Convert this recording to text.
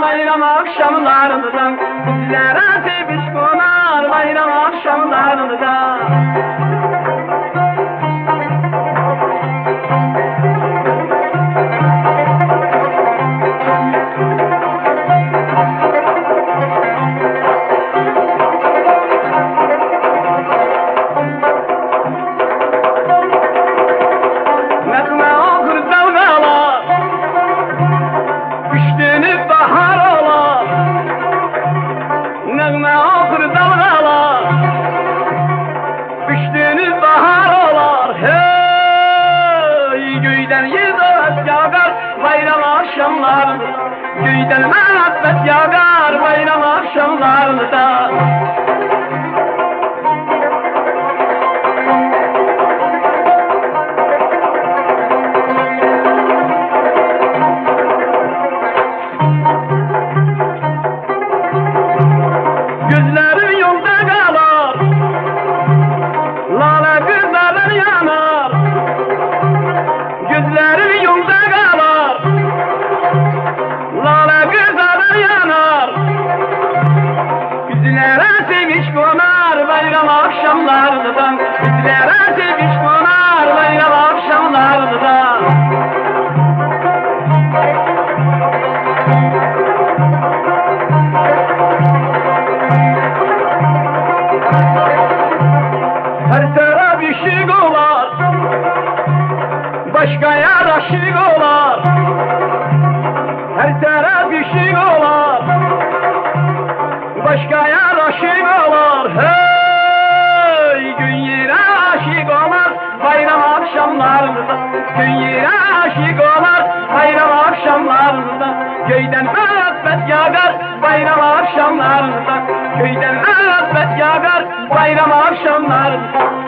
Bayram akşamlarında bizlere seviş konar bayram akşamlarında. Mekme okur dalgalar, düştüğünü bahar olar. Nağme okur dalgalar, düştüğünü bahar olar. Hey, göyden yıldız yağar bayram akşamlarında. Göyden muhabbet yağar bayram akşamlarında. Gözlerim yolda kalır, lale kızların yanar. Gözlerim yolda kalır, lale kızların yanar. Bizlere seviş konar bayram akşamlarında. Bizlere seviş konar bayram akşamlarında. Her taraf ışık olar, başka yer aşık olar. Her taraf ışık olar, başka yer aşık olar. Hey, gün yere aşık olar bayram akşamlarında. Gün yere aşık olar bayram akşamlarında. Köyden muhabbet yağar bayram akşamlarında. Köyden muhabbet yağar bayram akşamlarında.